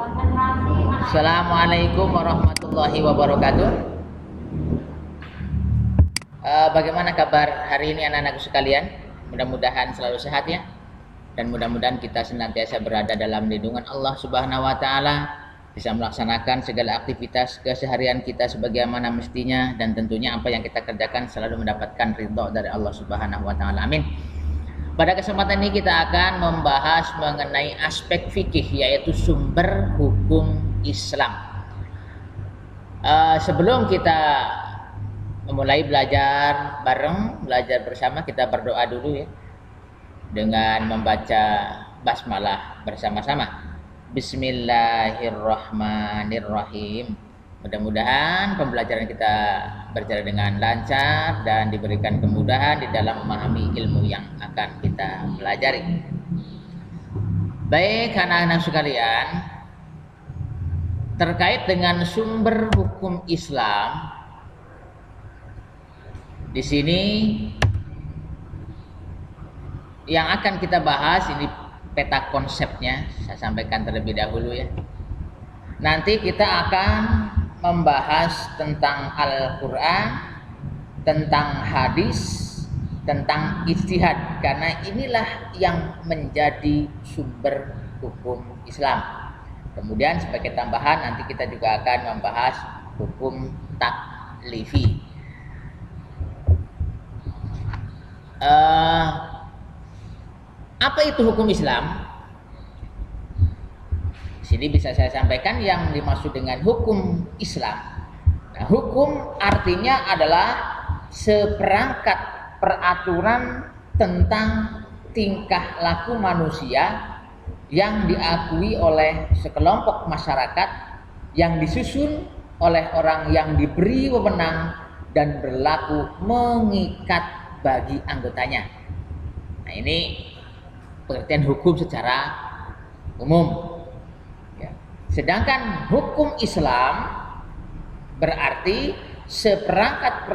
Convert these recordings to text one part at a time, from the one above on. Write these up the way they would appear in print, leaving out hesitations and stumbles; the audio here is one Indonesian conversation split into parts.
Assalamualaikum warahmatullahi wabarakatuh. Bagaimana kabar hari ini anak-anakku sekalian? Mudah-mudahan selalu sehat ya. Dan mudah-mudahan kita senantiasa berada dalam lindungan Allah Subhanahu wa taala, bisa melaksanakan segala aktivitas keseharian kita sebagaimana mestinya, dan tentunya apa yang kita kerjakan selalu mendapatkan ridha dari Allah Subhanahu wa taala. Amin. Pada kesempatan ini kita akan membahas mengenai aspek fikih, yaitu sumber hukum Islam. Sebelum kita memulai belajar bareng, belajar bersama, kita berdoa dulu ya, dengan membaca basmalah bersama-sama. Bismillahirrahmanirrahim. Mudah-mudahan pembelajaran kita berjalan dengan lancar dan diberikan kemudahan di dalam memahami ilmu yang akan kita pelajari. Baik anak-anak sekalian, terkait dengan sumber hukum Islam, di sini yang akan kita bahas ini peta konsepnya, saya sampaikan terlebih dahulu ya. Nanti kita akan membahas tentang Al-Quran, tentang hadis, tentang ijtihad, karena inilah yang menjadi sumber hukum Islam. Kemudian sebagai tambahan nanti kita juga akan membahas hukum taklifi. Apa itu hukum Islam? Di sini bisa saya sampaikan yang dimaksud dengan hukum Islam. Nah, hukum artinya adalah seperangkat peraturan tentang tingkah laku manusia yang diakui oleh sekelompok masyarakat, yang disusun oleh orang yang diberi wewenang dan berlaku mengikat bagi anggotanya. Nah, ini pengertian hukum secara umum. Sedangkan hukum Islam berarti seperangkat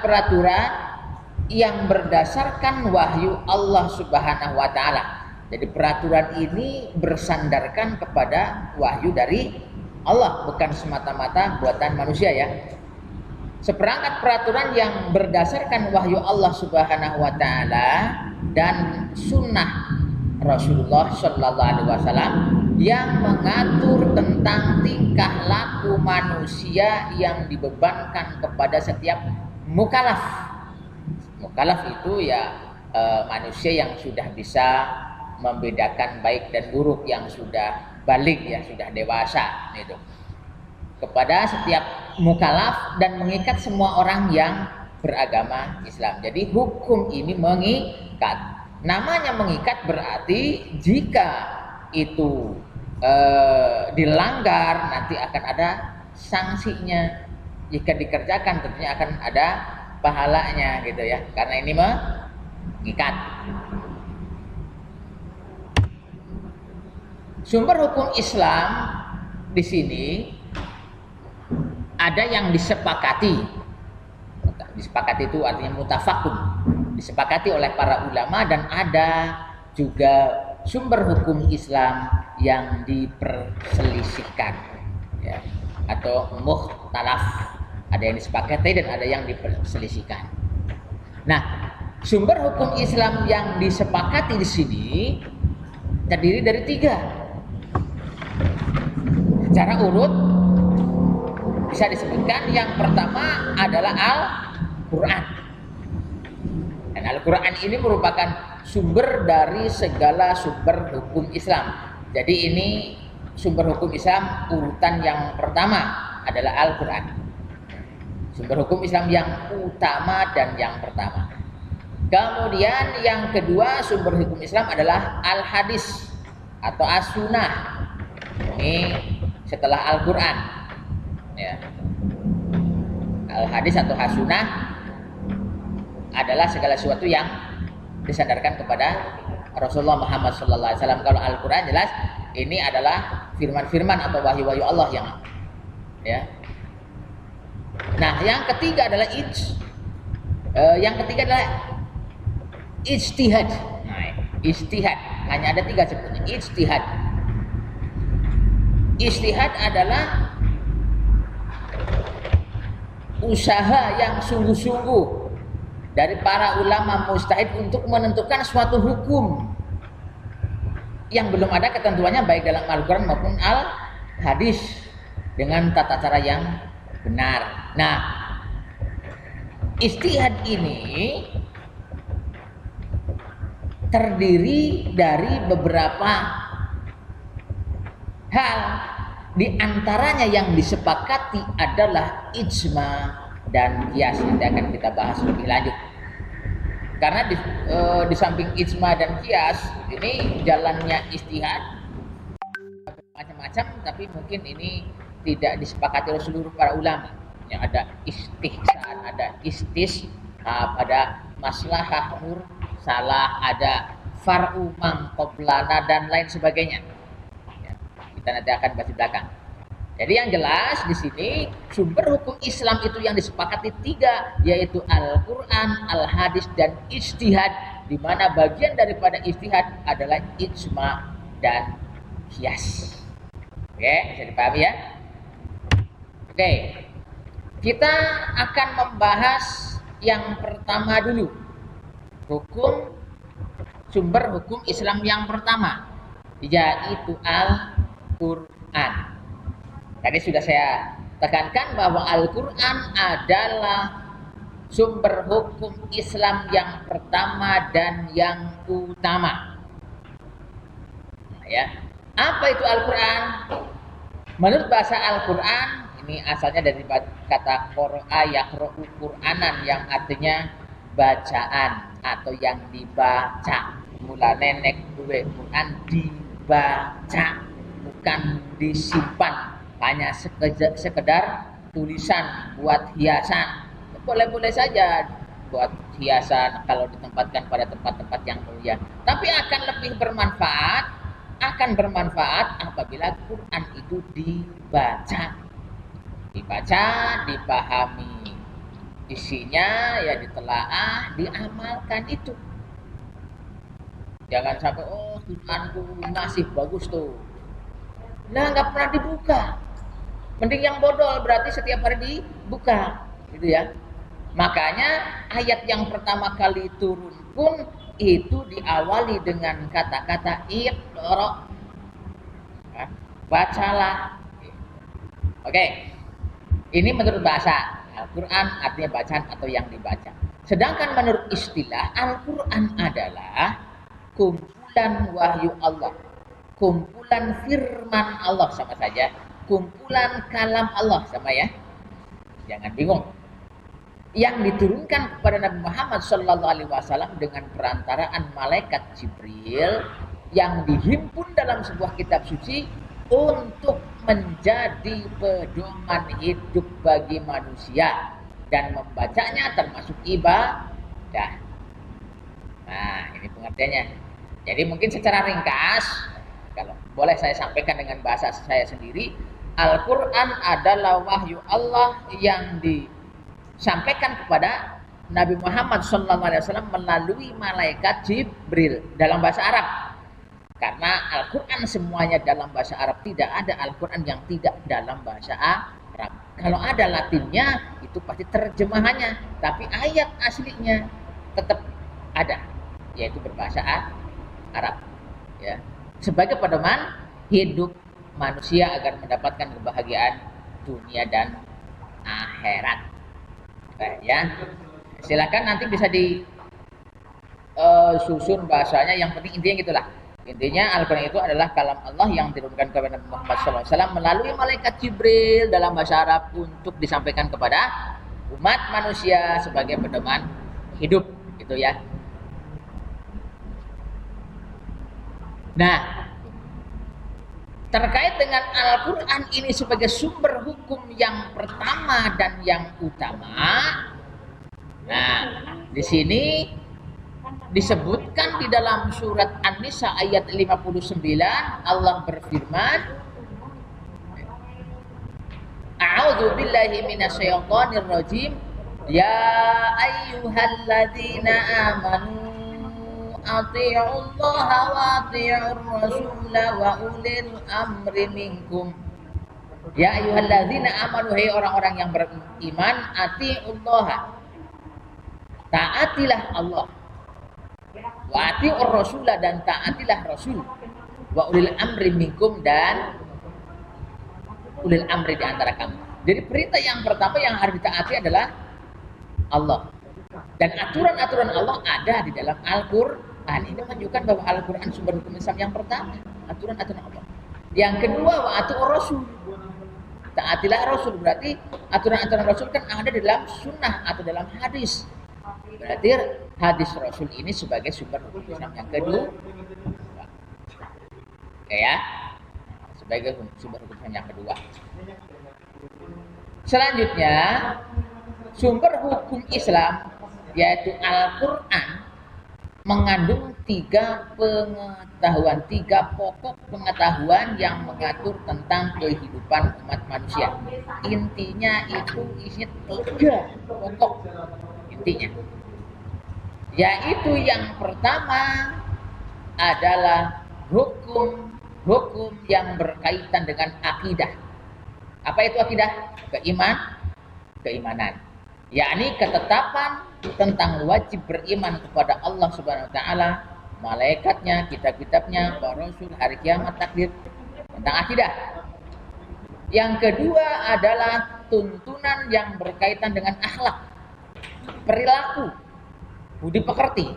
peraturan yang berdasarkan wahyu Allah Subhanahu wa taala. Jadi peraturan ini bersandarkan kepada wahyu dari Allah, bukan semata-mata buatan manusia ya. Seperangkat peraturan yang berdasarkan wahyu Allah Subhanahu wa taala dan sunnah Rasulullah Shallallahu Alaihi Wasallam yang mengatur tentang tingkah laku manusia yang dibebankan kepada setiap mukallaf. Mukallaf itu ya manusia yang sudah bisa membedakan baik dan buruk, yang sudah balik ya, sudah dewasa gitu. Kepada setiap mukallaf dan mengikat semua orang yang beragama Islam. Jadi hukum ini mengikat. Namanya mengikat berarti jika itu dilanggar nanti akan ada sanksinya. Jika dikerjakan tentunya akan ada pahalanya gitu ya. Karena ini mengikat. Sumber hukum Islam di sini ada yang disepakati. Disepakati itu artinya mutafakum, disepakati oleh para ulama, dan ada juga sumber hukum Islam yang diperselisihkan ya, atau mukhtalaf. Ada yang disepakati dan ada yang diperselisihkan. Nah, sumber hukum Islam yang disepakati di sini terdiri dari 3. Secara urut bisa disebutkan yang pertama adalah Al-Quran. Dan Al-Quran ini merupakan sumber dari segala sumber hukum Islam. Jadi ini sumber hukum Islam urutan yang pertama adalah Al-Quran. Sumber hukum Islam yang utama dan yang pertama. Kemudian yang kedua sumber hukum Islam adalah Al-Hadis atau As-Sunnah. Ini setelah Al-Quran. Ya. Al-Hadis atau As-Sunnah adalah segala sesuatu yang disandarkan kepada Rasulullah Muhammad SAW. Kalau Al-Quran jelas ini adalah firman-firman atau wahyu-wahyu Allah yang ya. Nah, yang ketiga adalah ijtihad. Nah, ijtihad hanya ada 3 sebetulnya. Ijtihad. Ijtihad adalah usaha yang sungguh-sungguh dari para ulama mujtahid untuk menentukan suatu hukum yang belum ada ketentuannya baik dalam Al-Quran maupun Al-Hadis dengan tata cara yang benar. Nah, ijtihad ini terdiri dari beberapa hal, di antaranya yang disepakati adalah ijma dan qiyas. Nanti akan kita bahas lebih lanjut. Karena di samping ijma dan qiyas ini jalannya ijtihad macam-macam, tapi mungkin ini tidak disepakati oleh seluruh para ulama. Yang ada istihsan, ada pada maslahah mursalah, ada far'u man qablana dan lain sebagainya. Kita nanti akan bahas di belakang. Jadi yang jelas di sini sumber hukum Islam itu yang disepakati 3, yaitu Al-Quran, Al-Hadis dan ijtihad, di mana bagian daripada ijtihad adalah ijma dan qiyas. Oke, bisa dipahami ya? Oke, kita akan membahas yang pertama dulu, sumber hukum Islam yang pertama, yaitu Al-Quran. Tadi sudah saya tekankan bahwa Al-Quran adalah sumber hukum Islam yang pertama dan yang utama. Nah, ya. Apa itu Al-Quran? Menurut bahasa Al-Quran, ini asalnya dari kata qara'a yaqra'u Qur'anan, yang artinya bacaan atau yang dibaca. Mula nenek duwe Quran dibaca, bukan disimpan. Hanya sekedar tulisan buat hiasan. Boleh-boleh saja buat hiasan kalau ditempatkan pada tempat-tempat yang mulia. Tapi akan lebih bermanfaat, apabila Quran itu dibaca, dipahami isinya, ya ditelaah, diamalkan itu. Jangan sampai Quranku masih bagus tuh, nah nggak pernah dibuka. Mending yang bodol, berarti setiap hari dibuka, gitu ya. Makanya ayat yang pertama kali turun pun itu diawali dengan kata-kata iqra, bacalah. Oke, ini menurut bahasa Al-Quran artinya bacaan atau yang dibaca. Sedangkan menurut istilah, Al-Quran adalah kumpulan wahyu Allah, kumpulan firman Allah, sama saja. Kumpulan kalam Allah, sama ya. Jangan bingung. Yang diturunkan kepada Nabi Muhammad SAW dengan perantaraan malaikat Jibril, yang dihimpun dalam sebuah kitab suci untuk menjadi pedoman hidup bagi manusia, dan membacanya termasuk ibadah. Nah, ini pengertiannya. Jadi mungkin secara ringkas, kalau boleh saya sampaikan dengan bahasa saya sendiri, Al-Quran adalah wahyu Allah yang disampaikan kepada Nabi Muhammad SAW melalui malaikat Jibril dalam bahasa Arab. Karena Al-Quran semuanya dalam bahasa Arab, tidak ada Al-Quran yang tidak dalam bahasa Arab. Kalau ada Latinnya, itu pasti terjemahannya, tapi ayat aslinya tetap ada, yaitu berbahasa Arab. Ya, sebagai pedoman hidup manusia agar mendapatkan kebahagiaan dunia dan akhirat. Ya, silakan nanti bisa disusun bahasanya. Yang penting intinya gitulah. Intinya Al-Quran itu adalah kalam Allah yang diturunkan kepada Nabi Muhammad SAW melalui malaikat Jibril dalam bahasa Arab untuk disampaikan kepada umat manusia sebagai pedoman hidup, gitu ya. Nah, terkait dengan Al-Quran ini sebagai sumber hukum yang pertama dan yang utama, nah di sini disebutkan di dalam surat An-Nisa ayat 59, Allah berfirman, A'udzu billahi minasyaitonir rajim, ya ayyuhalladzina amanu atii'ullaha wa atii'ur rasula wa ulil amri minkum. Ya ayyuhalladzina amanu, hai orang-orang yang beriman, atii'ullaha, taatilah Allah, wa atii'ur rasula, dan taatilah Rasul, wa ulil amri minkum, dan ulil amri di antara kamu. Jadi perintah yang pertama yang harus ditaati adalah Allah. Dan aturan-aturan Allah ada di dalam Al-Quran. Ini menunjukkan bahwa Al-Quran sumber hukum Islam yang pertama, aturan-aturan Allah. Yang kedua, wa atii'ur rasul, taatilah Rasul. Berarti aturan-aturan Rasul kan ada di dalam sunnah atau dalam hadis. Berarti hadis Rasul ini sebagai sumber hukum Islam yang kedua. Oke ya, sebagai sumber hukum Islam yang kedua. Selanjutnya, sumber hukum Islam yaitu Al-Quran mengandung tiga pokok pengetahuan yang mengatur tentang kehidupan umat manusia. Intinya itu isinya tiga pokok intinya. Yaitu yang pertama adalah hukum yang berkaitan dengan akidah. Apa itu akidah? Keimanan. Yakni ketetapan tentang wajib beriman kepada Allah Subhanahu wa taala, malaikatnya, kitab-kitabnya, para rasul, hari kiamat, takdir, tentang akidah. Yang kedua adalah tuntunan yang berkaitan dengan akhlak, perilaku, budi pekerti,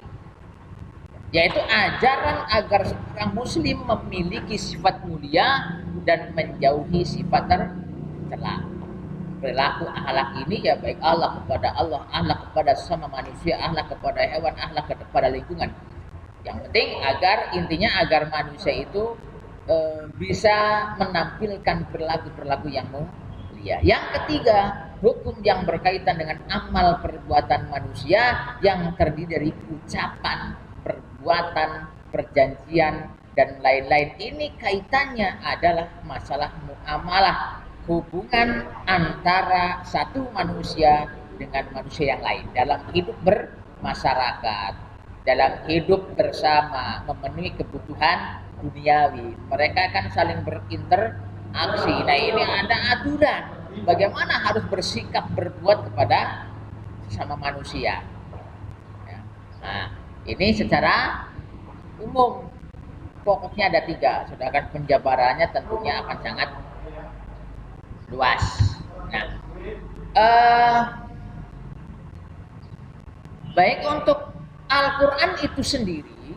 yaitu ajaran agar seorang muslim memiliki sifat mulia dan menjauhi sifat tercela. Perilaku akhlak ini ya baik akhlak kepada Allah, akhlak kepada sesama manusia, akhlak kepada hewan, akhlak kepada lingkungan. Yang penting intinya manusia itu bisa menampilkan perilaku-perilaku yang mulia. Yang ketiga, hukum yang berkaitan dengan amal perbuatan manusia yang terdiri dari ucapan, perbuatan, perjanjian, dan lain-lain. Ini kaitannya adalah masalah muamalah, hubungan antara satu manusia dengan manusia yang lain dalam hidup bermasyarakat, dalam hidup bersama, memenuhi kebutuhan duniawi. Mereka kan saling berinteraksi. Nah, ini ada aturan bagaimana harus bersikap berbuat kepada sesama manusia. Nah, ini secara umum pokoknya ada tiga. Sedangkan penjabarannya tentunya akan sangat luas. Nah, baik untuk Al-Quran itu sendiri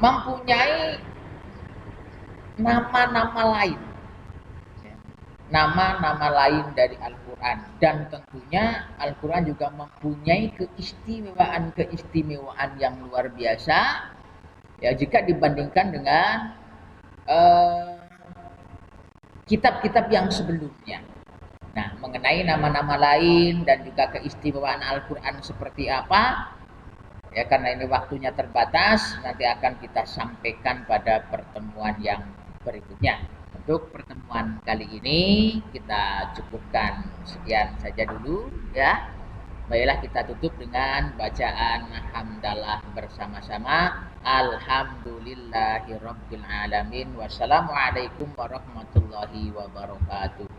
mempunyai nama-nama lain, nama-nama lain dari Al-Quran, dan tentunya Al-Quran juga mempunyai keistimewaan yang luar biasa ya jika dibandingkan dengan kitab-kitab yang sebelumnya. Nah, mengenai nama-nama lain dan juga keistimewaan Al-Quran seperti apa, ya karena ini waktunya terbatas, nanti akan kita sampaikan pada pertemuan yang berikutnya. Untuk pertemuan kali ini kita cukupkan sekian saja dulu ya. Baiklah, kita tutup dengan bacaan hamdalah bersama-sama. Alhamdulillahirabbil alamin. Wassalamualaikum warahmatullahi wabarakatuh.